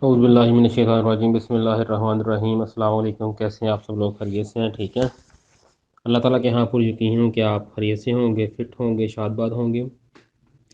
اعوذ باللہ من الشیطان الرجیم، بسم اللہ الرحمن الرحیم۔ السلام علیکم، کیسے ہیں آپ سب لوگ؟ خیریت سے ہیں؟ ٹھیک ہیں؟ اللہ تعالیٰ کے ہاں پر یقین ہوں کہ آپ خیریت سے ہوں گے، فٹ ہوں گے، شاد باد ہوں گے۔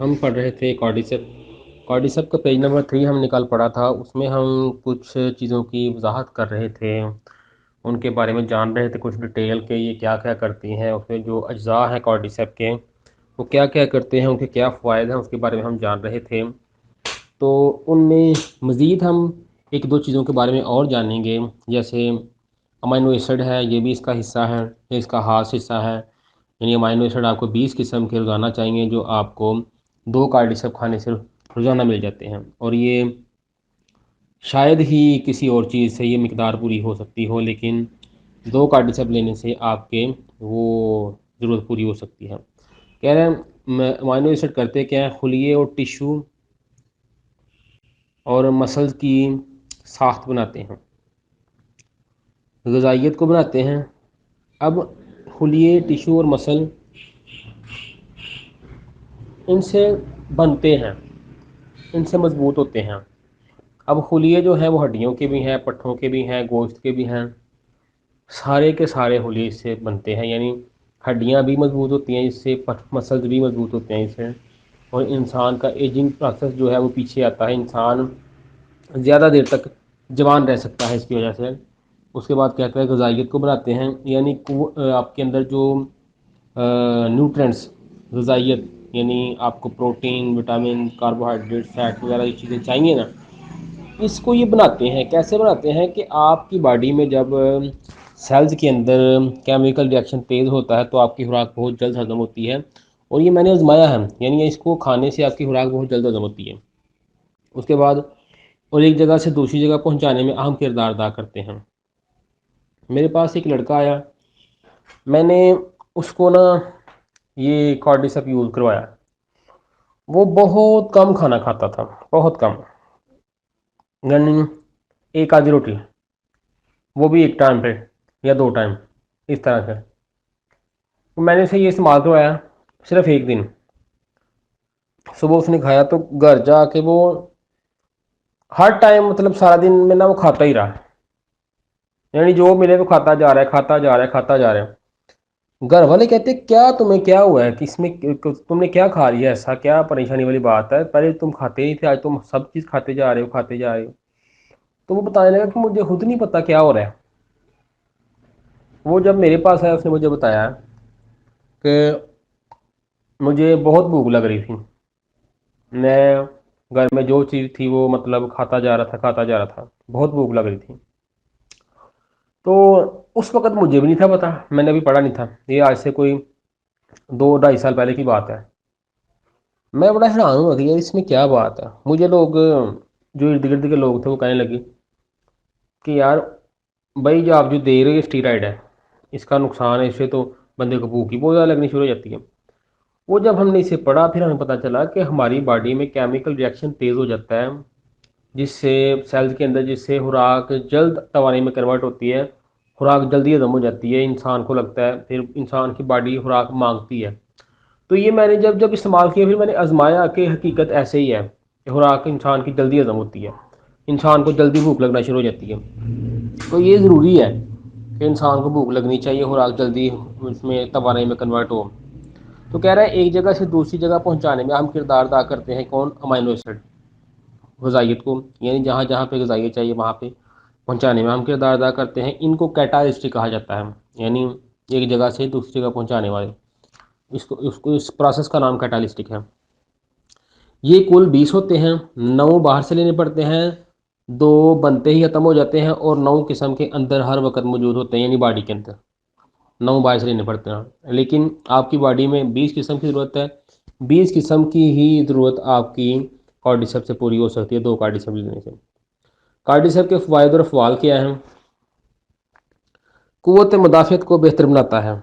ہم پڑھ رہے تھے کارڈیسپ کا پیج نمبر 3 ہم نکال پڑا تھا۔ اس میں ہم کچھ چیزوں کی وضاحت کر رہے تھے، ان کے بارے میں جان رہے تھے کچھ ڈیٹیل کے یہ کیا کیا کرتی ہیں، اس میں جو اجزاء ہیں کارڈیسپ کے وہ کیا کیا کرتے ہیں، ان کے کیا فوائد ہیں، اس کے بارے میں ہم جان رہے تھے۔ تو ان میں مزید ہم ایک دو چیزوں کے بارے میں اور جانیں گے، جیسے امینو ایسڈ ہے، یہ بھی اس کا حصہ ہے، یہ اس کا خاص حصہ ہے۔ یعنی امینو ایسڈ آپ کو 20 قسم کے روزانہ چاہیے، جو آپ کو 2 کارڈیسپ کھانے سے روزانہ مل جاتے ہیں، اور یہ شاید ہی کسی اور چیز سے یہ مقدار پوری ہو سکتی ہو، لیکن 2 کارڈیسپ لینے سے آپ کے وہ ضرورت پوری ہو سکتی ہے۔ کہہ رہے ہیں امینو ایسڈ کرتے کیا ہیں، خلیے اور ٹیشو اور مسلز کی ساخت بناتے ہیں، غذائیت کو بناتے ہیں۔ اب خلیے، ٹیشو اور مسل ان سے بنتے ہیں، ان سے مضبوط ہوتے ہیں۔ اب خلیے جو ہیں وہ ہڈیوں کے بھی ہیں، پٹھوں کے بھی ہیں، گوشت کے بھی ہیں، سارے کے سارے خلیے اس سے بنتے ہیں۔ یعنی ہڈیاں بھی مضبوط ہوتی ہیں اس سے، مسلز بھی مضبوط ہوتے ہیں اس سے، اور انسان کا ایجنگ پروسیس جو ہے وہ پیچھے آتا ہے، انسان زیادہ دیر تک جوان رہ سکتا ہے اس کی وجہ سے۔ اس کے بعد کہتا ہے غذائیت کو بناتے ہیں، یعنی آپ کے اندر جو نیوٹرینٹس، غذائیت یعنی آپ کو پروٹین، وٹامن، کاربوہائیڈریٹ، فیٹ وغیرہ یہ چیزیں چاہیے نا، اس کو یہ بناتے ہیں۔ کیسے بناتے ہیں کہ آپ کی باڈی میں جب سیلز کے اندر کیمیکل ری ایکشن تیز ہوتا ہے تو آپ کی خوراک بہت جلد ہضم ہوتی ہے، اور یہ میں نے آزمایا ہے، یعنی اس کو کھانے سے آپ کی خوراک بہت جلد ہضم ہوتی ہے۔ اس کے بعد اور ایک جگہ سے دوسری جگہ پہنچانے میں اہم کردار ادا کرتے ہیں۔ میرے پاس ایک لڑکا آیا، میں نے اس کو نا یہ کارڈیسپ یوز کروایا، وہ بہت کم کھانا کھاتا تھا، بہت کم، یعنی ایک آدھی روٹی، وہ بھی ایک ٹائم پہ یا 2 ٹائم، اس طرح سے۔ میں نے اسے یہ استعمال کروایا صرف ایک دن، صبح اس نے کھایا تو گھر جا کے وہ ہر ٹائم مطلب سارا دن میں نا وہ کھاتا ہی رہا، یعنی جو ملے وہ کھاتا جا رہا ہے، کھاتا جا رہا ہے، کھاتا جا رہا ہے۔ گھر والے کہتے کیا تمہیں کیا ہوا ہے کہ اس میں تم نے کیا کھا لیا، ایسا کیا پریشانی والی بات ہے، پہلے تم کھاتے نہیں تھے، آج تم سب چیز کھاتے جا رہے ہو، کھاتے جا رہے ہو۔ تو وہ بتانے لگا کہ مجھے خود نہیں پتا کیا ہو رہا ہے۔ وہ جب میرے پاس آیا اس نے مجھے بتایا کہ مجھے بہت بھوک لگ رہی تھی، میں گھر میں جو چیز تھی وہ مطلب کھاتا جا رہا تھا، کھاتا جا رہا تھا، بہت بھوک لگ رہی تھی۔ تو اس وقت مجھے بھی نہیں تھا پتا، میں نے ابھی پڑھا نہیں تھا، یہ آج سے کوئی 2-2.5 سال پہلے کی بات ہے۔ میں بڑا حیران ہوا کہ یار اس میں کیا بات ہے۔ مجھے لوگ جو ارد گرد کے لوگ تھے وہ کہنے لگے کہ یار بھائی جو آپ جو دے رہے ہو یہ اسٹیرائڈ ہے، اس کا نقصان ہے، اس سے تو بندے کو بھوک ہی بہت زیادہ لگنی شروع ہو جاتی ہے۔ وہ جب ہم نے اسے پڑھا پھر ہمیں پتہ چلا کہ ہماری باڈی میں کیمیکل ری ایکشن تیز ہو جاتا ہے، جس سے سیلز کے اندر جس سے خوراک جلد توانائی میں کنورٹ ہوتی ہے، خوراک جلدی ہضم ہو جاتی ہے، انسان کو لگتا ہے، پھر انسان کی باڈی خوراک مانگتی ہے۔ تو یہ میں نے جب استعمال کیا پھر میں نے آزمایا کہ حقیقت ایسے ہی ہے کہ خوراک انسان کی جلدی ہضم ہوتی ہے، انسان کو جلدی بھوک لگنا شروع ہو جاتی ہے۔ تو یہ ضروری ہے کہ انسان کو بھوک لگنی چاہیے، خوراک جلدی اس میں توانائی میں کنورٹ ہو۔ تو کہہ رہا ہے ایک جگہ سے دوسری جگہ پہنچانے میں اہم کردار ادا کرتے ہیں کون؟ امینو ایسڈ، غذائیت کو، یعنی جہاں جہاں پہ غذائیت چاہیے وہاں پہ پہنچانے میں اہم کردار ادا کرتے ہیں۔ ان کو کیٹالسٹ کہا جاتا ہے، یعنی ایک جگہ سے دوسری جگہ پہنچانے والے، اس پروسیس کا نام کیٹالسٹک ہے۔ یہ کل 20 ہوتے ہیں، 9 باہر سے لینے پڑتے ہیں، 2 بنتے ہی ختم ہو جاتے ہیں، اور 9 قسم کے اندر ہر وقت موجود ہوتے ہیں، یعنی باڈی کے اندر 9 باہر سے لینے پڑتے ہیں۔ لیکن آپ کی باڈی میں 20 قسم کی ضرورت ہے، 20 قسم کی ہی ضرورت آپ کی کارڈیسپ سے پوری ہو سکتی ہے 2 کارڈیسپ لینے سے۔ کارڈیسپ کے فوائد اور افعال کیا ہیں؟ قوت مدافعت کو بہتر بناتا ہے،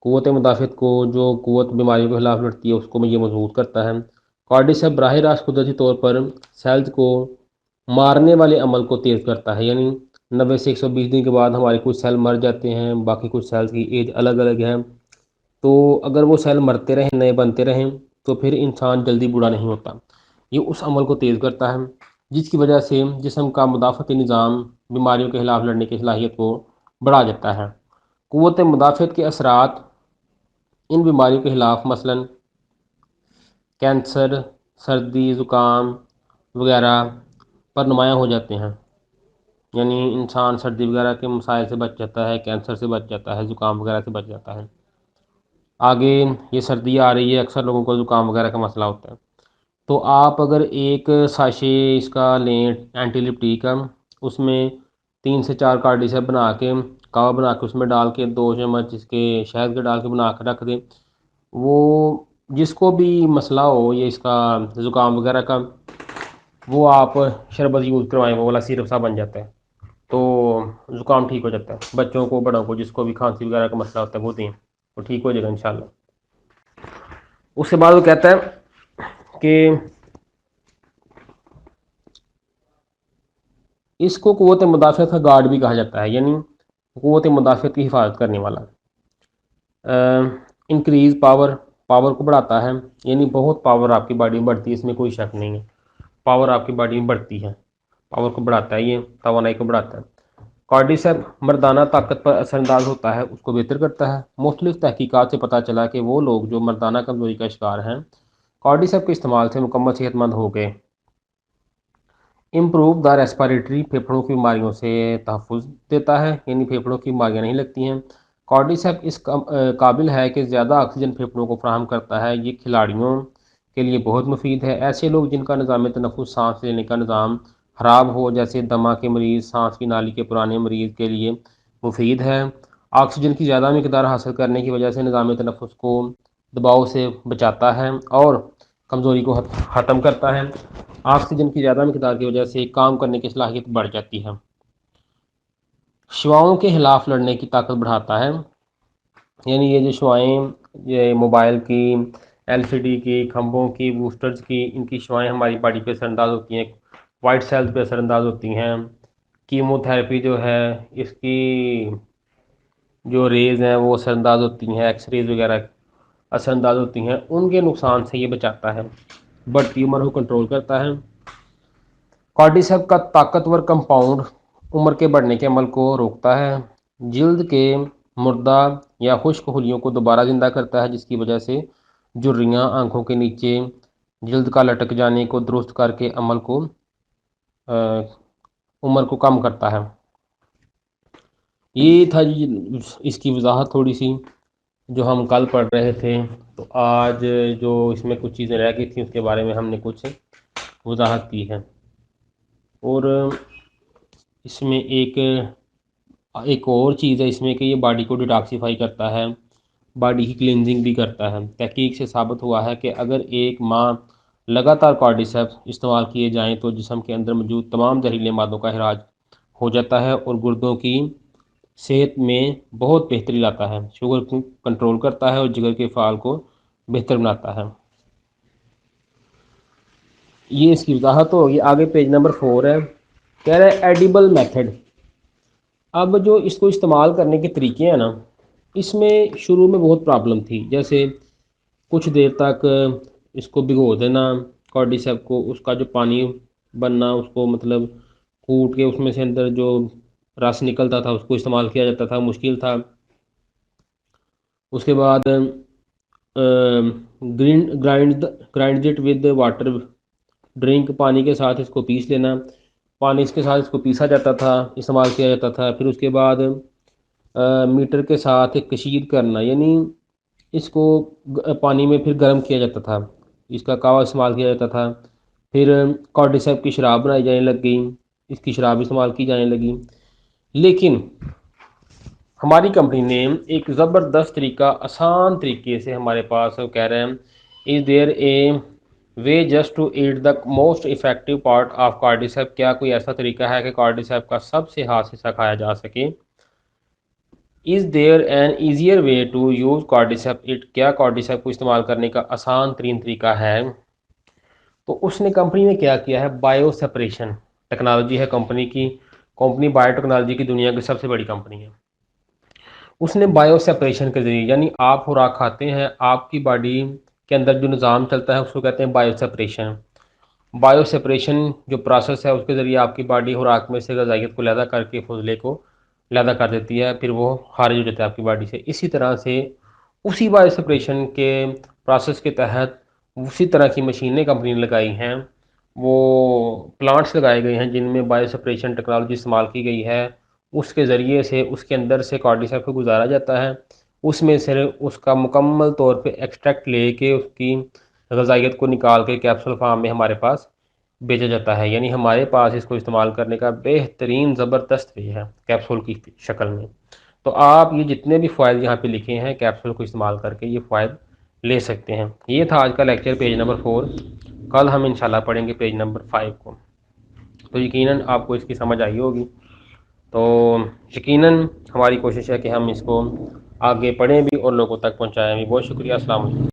قوت مدافعت کو، جو قوت بیماریوں کے خلاف لڑتی ہے اس کو یہ مضبوط کرتا ہے۔ کارڈیسپ براہ راست قدرتی طور پر سیلز کو مارنے والے عمل کو تیز کرتا ہے، یعنی 90 سے 120 دن کے بعد ہمارے کچھ سیل مر جاتے ہیں، باقی کچھ سیلز کی ایج الگ الگ ہے، تو اگر وہ سیل مرتے رہیں، نئے بنتے رہیں، تو پھر انسان جلدی بوڑھا نہیں ہوتا۔ یہ اس عمل کو تیز کرتا ہے جس کی وجہ سے جسم کا مدافعتی نظام بیماریوں کے خلاف لڑنے کی صلاحیت کو بڑھا دیتا ہے۔ قوت مدافعت کے اثرات ان بیماریوں کے خلاف مثلا کینسر، سردی، زکام وغیرہ پر نمایاں ہو جاتے ہیں، یعنی انسان سردی وغیرہ کے مسائل سے بچ جاتا ہے، کینسر سے بچ جاتا ہے، زکام وغیرہ سے بچ جاتا ہے۔ آگے یہ سردی آ رہی ہے، اکثر لوگوں کو زکام وغیرہ کا مسئلہ ہوتا ہے، تو آپ اگر ایک ساشے اس کا لیں اینٹی لپٹی کا، اس میں 3 سے 4 کارڈی سے بنا کے کوا بنا کے اس میں ڈال کے 2 چمچ اس کے شہد کے ڈال کے بنا کے رکھ دیں، وہ جس کو بھی مسئلہ ہو یہ اس کا زکام وغیرہ کا، وہ آپ شربت یوز کروائیں، وہ والا سیرپ سا بن جاتا ہے، تو زکام ٹھیک ہو جاتا ہے۔ بچوں کو، بڑوں کو، جس کو بھی کھانسی وغیرہ کا مسئلہ ہوتا ہے وہ دیں، وہ ٹھیک ہو جائے گا انشاءاللہ۔ اس کے بعد وہ کہتا ہے کہ اس کو قوت مدافعت کا گارڈ بھی کہا جاتا ہے، یعنی قوت مدافعت کی حفاظت کرنے والا۔ انکریز پاور، پاور کو بڑھاتا ہے، یعنی بہت پاور آپ کی باڈی میں بڑھتی ہے، اس میں کوئی شک نہیں ہے، پاور آپ کی باڈی میں بڑھتی ہے، پاور کو بڑھاتا ہے، یہ توانائی کو بڑھاتا ہے۔ کارڈیسیپ مردانہ طاقت پر اثر انداز ہوتا ہے، اس کو بہتر کرتا ہے۔ مختلف تحقیقات سے پتہ چلا کہ وہ لوگ جو مردانہ کمزوری کا شکار ہیں کارڈیسیپ کے استعمال سے مکمل صحت مند ہو گئے۔ امپروو دا ریسپیریٹری، پھیپھڑوں کی بیماریوں سے تحفظ دیتا ہے، یعنی پھیپھڑوں کی بیماریاں نہیں لگتی ہیں۔ کارڈیسیپ اس قابل ہے کہ زیادہ آکسیجن پھیپھڑوں کو فراہم کرتا ہے، یہ کھلاڑیوں کے لیے بہت مفید ہے۔ ایسے لوگ جن کا نظام تنفس، سانس لینے کا نظام خراب ہو، جیسے دمہ کے مریض، سانس کی نالی کے پرانے مریض کے لیے مفید ہے۔ آکسیجن کی زیادہ مقدار حاصل کرنے کی وجہ سے نظام تنفس کو دباؤ سے بچاتا ہے اور کمزوری کو ختم کرتا ہے۔ آکسیجن کی زیادہ مقدار کی وجہ سے کام کرنے کی صلاحیت بڑھ جاتی ہے۔ شعاؤں کے خلاف لڑنے کی طاقت بڑھاتا ہے، یعنی یہ جو شعائیں، یہ موبائل کی، ایل سی ڈی کی، کھمبوں کی، بوسٹرز کی، ان کی شعائیں ہماری باڈی پہ اثر انداز ہوتی ہیں، وائٹ سیلز پہ اثر انداز ہوتی ہیں۔ کیمو تھراپی جو ہے اس کی جو ریز ہیں وہ اثر انداز ہوتی ہیں، ایکس ریز وغیرہ اثر انداز ہوتی ہیں، ان کے نقصان سے یہ بچاتا ہے، بڑھتی عمر کو کنٹرول کرتا ہے۔ کارڈیسیپ کا طاقتور کمپاؤنڈ عمر کے بڑھنے کے عمل کو روکتا ہے، جلد کے مردہ یا خشک خلیوں کو دوبارہ زندہ کرتا ہے، جس کی وجہ سے جھریاں، آنکھوں کے نیچے جلد کا لٹک جانے کو درست کر کے عمل کو عمر کو کم کرتا ہے۔ یہ تھا جی اس کی وضاحت تھوڑی سی جو ہم کل پڑھ رہے تھے، تو آج جو اس میں کچھ چیزیں رہ گئی تھیں اس کے بارے میں ہم نے کچھ وضاحت کی ہے۔ اور اس میں ایک اور چیز ہے اس میں کہ یہ باڈی کو ڈیٹاکسیفائی کرتا ہے، باڈی کی کلینزنگ بھی کرتا ہے۔ تحقیق سے ثابت ہوا ہے کہ اگر ایک ماہ لگاتار کارڈیسیپ استعمال کیے جائیں تو جسم کے اندر موجود تمام زہریلے مادوں کا اخراج ہو جاتا ہے اور گردوں کی صحت میں بہت بہتری لاتا ہے، شوگر کو کنٹرول کرتا ہے اور جگر کے فعال کو بہتر بناتا ہے۔ یہ اس کی وضاحت ہوگی۔ آگے پیج نمبر 4 ہے، کہہ رہے ہیں ایڈیبل میتھڈ۔ اب جو اس کو استعمال کرنے کے طریقے ہیں نا، اس میں شروع میں بہت پرابلم تھی، جیسے کچھ دیر تک اس کو بھگو دینا کارڈیسیپ کو، اس کا جو پانی بننا، اس کو مطلب کوٹ کے اس میں سے اندر جو رس نکلتا تھا اس کو استعمال کیا جاتا تھا، مشکل تھا۔ اس کے بعد grind it with water, drink, پانی کے ساتھ اس کو پیس لینا، پانی اس کے ساتھ اس کو پیسا جاتا تھا، استعمال کیا جاتا تھا۔ پھر اس کے بعد میٹر کے ساتھ کشید کرنا، یعنی اس کو پانی میں پھر گرم کیا جاتا تھا، اس کا کہوا استعمال کیا جاتا تھا۔ پھر کارڈیسیپ کی شراب بنائی جانے لگ گئی، اس کی شراب استعمال کی جانے لگی۔ لیکن ہماری کمپنی نے ایک زبردست طریقہ، آسان طریقے سے ہمارے پاس کہہ رہے ہیں، is there a way just to eat the most effective part of cordyceps, کیا کوئی ایسا طریقہ ہے کہ کارڈیسیپ کا سب سے خاص حصہ کھایا جا سکے؟ Is there an easier way to use cordyceps it, کیا کارڈیسیپ کو استعمال کرنے کا آسان ترین طریقہ ہے؟ تو اس نے کمپنی نے کیا کیا ہے، بایو سیپریشن ٹیکنالوجی ہے کمپنی کی، کمپنی بایو ٹیکنالوجی کی دنیا کی سب سے بڑی کمپنی ہے۔ اس نے بایو سیپریشن کے ذریعے، یعنی آپ خوراک کھاتے ہیں، آپ کی باڈی کے اندر جو نظام چلتا ہے اس کو کہتے ہیں بایو سیپریشن۔ بایو سپریشن جو پروسیس ہے اس کے ذریعے آپ کی باڈی خوراک میں سے غذائیت کو علیحدہ کر کے فضلے کو علیحدہ کر دیتی ہے، پھر وہ خارج ہو جاتا ہے آپ کی باڈی سے۔ اسی طرح سے اسی بایو سپریشن کے پروسیس کے تحت اسی طرح کی مشینیں کمپنی نے لگائی ہیں، وہ پلانٹس لگائے گئے ہیں جن میں بایو سپریشن ٹیکنالوجی استعمال کی گئی ہے۔ اس کے ذریعے سے اس کے اندر سے کارڈیسیپ کو گزارا جاتا ہے، اس میں سے اس کا مکمل طور پہ ایکسٹریکٹ لے کے اس کی غذائیت کو نکال کے کیپسول فارم میں ہمارے پاس بیچا جاتا ہے، یعنی ہمارے پاس اس کو استعمال کرنے کا بہترین زبردست وے ہے کیپسول کی شکل میں۔ تو آپ یہ جتنے بھی فوائد یہاں پہ لکھے ہیں کیپسول کو استعمال کر کے یہ فوائد لے سکتے ہیں۔ یہ تھا آج کا لیکچر پیج نمبر 4۔ کل ہم انشاءاللہ پڑھیں گے پیج نمبر 5 کو۔ تو یقیناً آپ کو اس کی سمجھ آئی ہوگی، تو یقیناً ہماری کوشش ہے کہ ہم اس کو آگے پڑھیں بھی اور لوگوں تک پہنچائیں بھی۔ بہت شکریہ، السلام علیکم۔